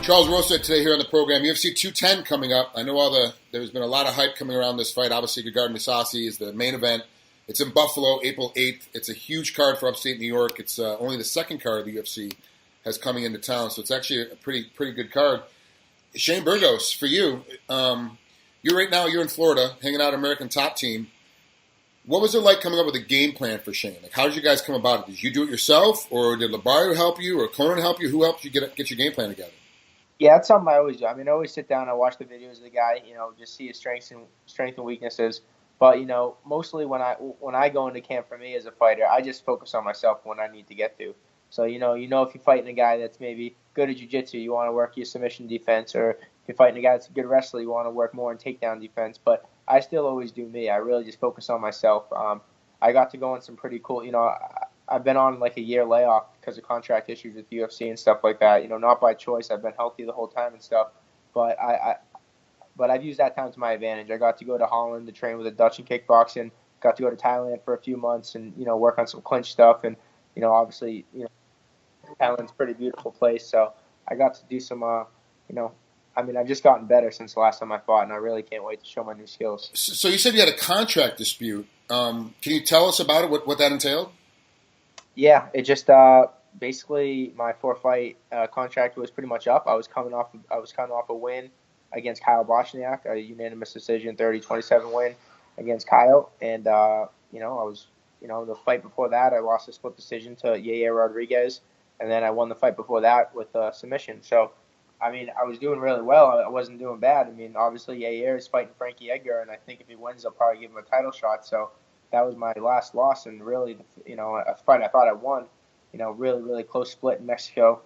Charles Rosa today here on the program. UFC 210 coming up. I know there's been a lot of hype coming around this fight. Obviously, Gegard Mousasi is the main event. It's in Buffalo, April 8th. It's a huge card for upstate New York. It's only the second card of the UFC has coming into town, so it's actually a pretty good card. Shane Burgos, for you, you're in Florida, hanging out at American Top Team. What was it like coming up with a game plan for Shane? Like, how did you guys come about it? Did you do it yourself, or did Labarrio help you, or Conan help you? Who helped you get your game plan together? Yeah, that's something I always do. I mean, I always sit down and watch the videos of the guy, just see his strengths and weaknesses. But, mostly when I go into camp for me as a fighter, I just focus on myself when I need to get to. So, if you're fighting a guy that's maybe good at jiu-jitsu, you want to work your submission defense, or if you're fighting a guy that's a good wrestler, you want to work more in takedown defense. But I still always do me. I really just focus on myself. I got to go on some pretty cool, I've been on like a year layoff because of contract issues with UFC and stuff like that. Not by choice. I've been healthy the whole time and stuff. But I've used that time to my advantage. I got to go to Holland to train with a Dutch and kickboxing. Got to go to Thailand for a few months and work on some clinch stuff. And obviously Thailand's a pretty beautiful place. So I got to do some I've just gotten better since the last time I fought, and I really can't wait to show my new skills. So you said you had a contract dispute. Can you tell us about it? What that entailed? Yeah, it just basically my 4-fight contract was pretty much up. I was coming off a win against Kyle Bochniak, a unanimous decision 30-27 win against Kyle, and I was the fight before that I lost a split decision to Yair Rodriguez, and then I won the fight before that with a submission. So I was doing really well. I wasn't doing bad. Obviously Yair is fighting Frankie Edgar, and I think if he wins, they'll probably give him a title shot. So that was my last loss, and really, a fight I thought I won. Really, really close split in Mexico.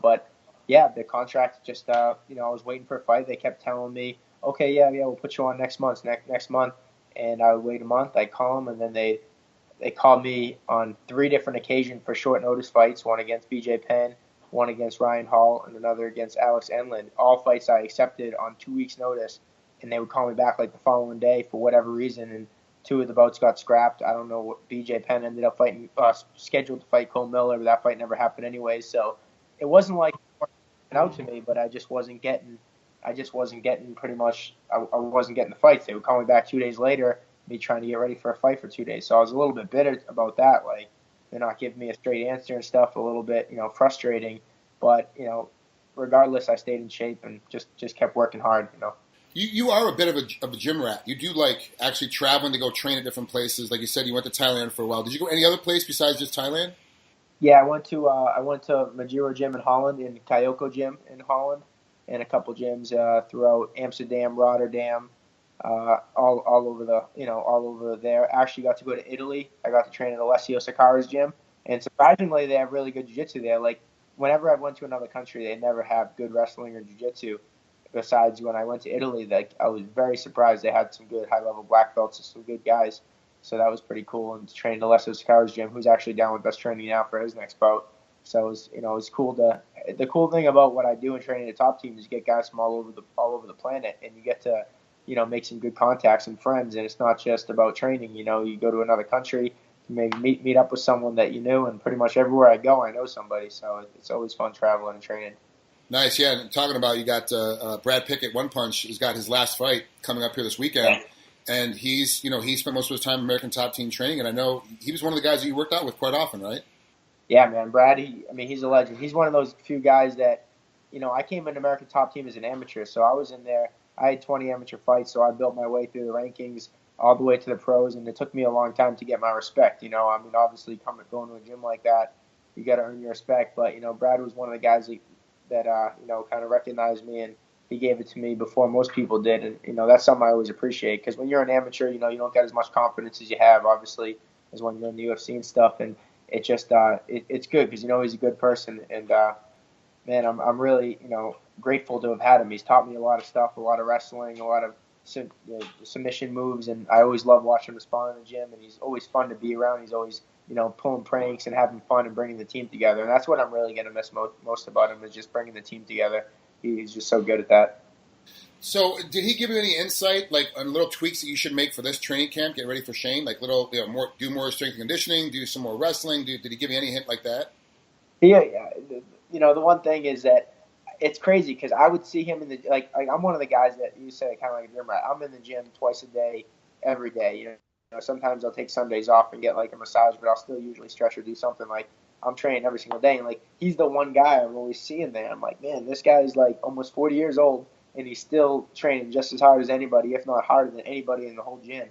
But yeah, the contract just, I was waiting for a fight. They kept telling me, okay, yeah, we'll put you on next month, and I would wait a month. I'd call them, and then they called me on 3 different occasions for short notice fights. One against BJ Penn, one against Ryan Hall, and another against Alex Enlund. All fights I accepted on 2 weeks' notice, and they would call me back like the following day for whatever reason, and 2 of the bouts got scrapped. I don't know what BJ Penn ended up fighting, scheduled to fight Cole Miller, but that fight never happened anyway. So it wasn't like out to me, but I just wasn't getting pretty much. I wasn't getting the fights. They would call me back 2 days later, me trying to get ready for a fight for 2 days. So I was a little bit bitter about that. Like, they're not giving me a straight answer and stuff. A little bit, frustrating. But regardless, I stayed in shape and just kept working hard. You are a bit of a gym rat. You do like actually traveling to go train at different places. Like you said, you went to Thailand for a while. Did you go any other place besides just Thailand? Yeah, I went to Majuro Gym in Holland and Kayoko Gym in Holland, and a couple gyms throughout Amsterdam, Rotterdam, all over there. I actually got to go to Italy. I got to train at Alessio Sakara's gym, and surprisingly, they have really good jiu-jitsu there. Like, whenever I went to another country, they never have good wrestling or jiu-jitsu. Besides, when I went to Italy, I was very surprised. They had some good high-level black belts and some good guys. So that was pretty cool. And trained Alessio Sakara's gym, who's actually down with us training now for his next bout. So it was cool the cool thing about what I do in training the top team is you get guys from all over the planet, and you get to, make some good contacts and friends. And it's not just about training. You go to another country, you maybe meet up with someone that you knew, and pretty much everywhere I go, I know somebody. So it's always fun traveling and training. Nice, yeah. And talking about, you got Brad Pickett, One Punch, has got his last fight coming up here this weekend, and he spent most of his time American Top Team training, and I know he was one of the guys that you worked out with quite often, right? Yeah, man, Brad. He's a legend. He's one of those few guys that, I came into American Top Team as an amateur, so I was in there. I had 20 amateur fights, so I built my way through the rankings all the way to the pros, and it took me a long time to get my respect. Obviously, going to a gym like that, you got to earn your respect. But Brad was one of the guys that kind of recognized me, and he gave it to me before most people did. And, that's something I always appreciate, because when you're an amateur, you don't get as much confidence as you have, obviously, as when you're in the UFC and stuff. And it just, it's good because, he's a good person. And, man, I'm really, grateful to have had him. He's taught me a lot of stuff, a lot of wrestling, a lot of submission moves. And I always love watching him respond in the gym. And he's always fun to be around. He's always, pulling pranks and having fun and bringing the team together. And that's what I'm really going to miss most about him, is just bringing the team together. He's just so good at that. So did he give you any insight, like on little tweaks that you should make for this training camp, get ready for Shane? Like little, do more strength and conditioning, do some more wrestling? Did he give you any hint like that? Yeah. The one thing is that it's crazy because I would see him in the like I'm one of the guys that you say kind of like a gym rat. I'm in the gym twice a day, every day. Sometimes I'll take Sundays off and get like a massage, but I'll still usually stretch or do something. Like I'm training every single day, and like he's the one guy I'm always seeing there. I'm like, man, this guy's like almost 40 years old, and he's still training just as hard as anybody, if not harder than anybody in the whole gym.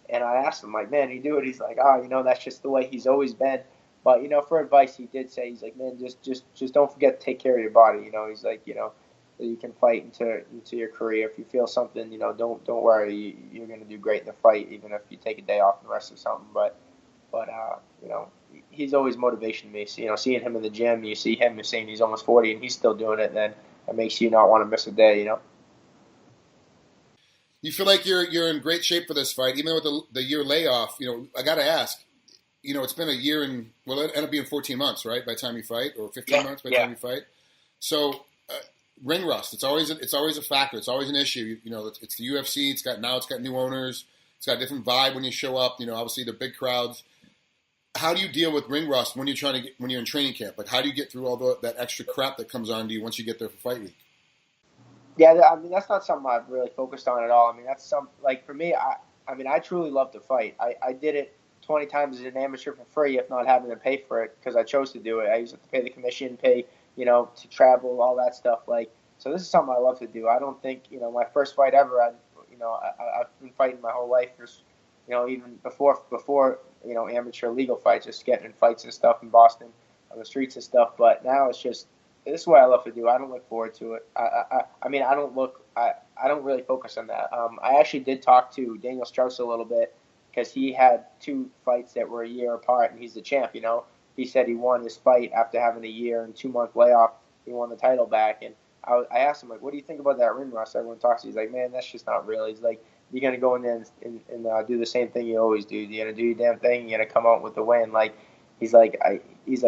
And I asked him, like, man, you do it? He's like, that's just the way he's always been. But for advice, he did say, he's like, man, just don't forget to take care of your body. He's like, you can fight into your career. If you feel something, don't worry, you're gonna do great in the fight, even if you take a day off and rest or something. But he's always motivation to me. So, seeing him in the gym, you see him, you're saying he's almost 40 and he's still doing it, then it makes you not want to miss a day. You feel like you're in great shape for this fight, even with the year layoff. I got to ask. It's been a year and well, it ended up being 14 months, right? By the time you fight, or 15 months by the time you fight. So ring rust. It's always a factor. It's always an issue. It's the UFC. It's got new owners. It's got a different vibe when you show up. Obviously the big crowds. How do you deal with ring rust when you're in training camp? Like, how do you get through all that extra crap that comes on to you once you get there for fight week? Yeah, I mean, that's not something I've really focused on at all. I mean, that's like for me, I truly love to fight. I did it 20 times as an amateur for free, if not having to pay for it, because I chose to do it. I used to pay the commission, to travel, all that stuff. Like, so this is something I love to do. I don't think, my first fight ever, I've been fighting my whole life, just, even before, amateur legal fights, just getting in fights and stuff in Boston on the streets and stuff. But now it's just, this is what I love to do. I don't look forward to it. I mean, I don't really focus on that. I actually did talk to Daniel Strauss a little bit because he had 2 fights that were a year apart, and he's the champ. He said he won his fight after having a year and 2-month layoff. He won the title back, and I asked him, like, what do you think about that ring rust? Everyone talks. He's like, man, that's just not real. He's like, you're gonna go in there and do the same thing you always do. You're gonna do your damn thing. You're gonna come out with the win. Like, he's like,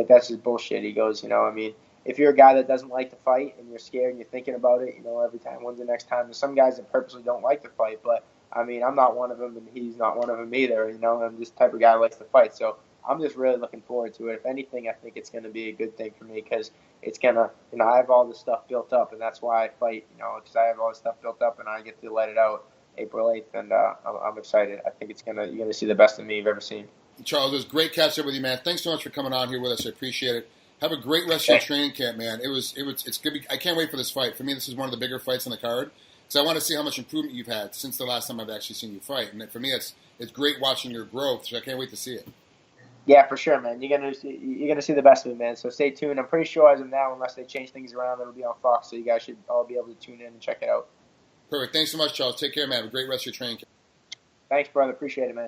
that's just bullshit. He goes, I mean, if you're a guy that doesn't like to fight and you're scared and you're thinking about it, every time, when's the next time? There's some guys that purposely don't like to fight, but I mean, I'm not one of them, and he's not one of them either. I'm just the type of guy who likes to fight, so I'm just really looking forward to it. If anything, I think it's going to be a good thing for me because it's gonna, I have all this stuff built up, and that's why I fight, because I have all this stuff built up, and I get to let it out April 8th, and I'm excited. I think you're gonna see the best of me you've ever seen. Charles, it was great catching up with you, man. Thanks so much for coming on here with us. I appreciate it. Have a great rest of your training camp, man. It's gonna be. I can't wait for this fight. For me, this is one of the bigger fights on the card. So I want to see how much improvement you've had since the last time I've actually seen you fight. And for me, it's great watching your growth. So I can't wait to see it. Yeah, for sure, man. You're gonna see the best of it, man. So stay tuned. I'm pretty sure as of now, unless they change things around, it'll be on Fox. So you guys should all be able to tune in and check it out. Perfect. Thanks so much, Charles. Take care, man. Have a great rest of your training camp. Thanks, brother. Appreciate it, man.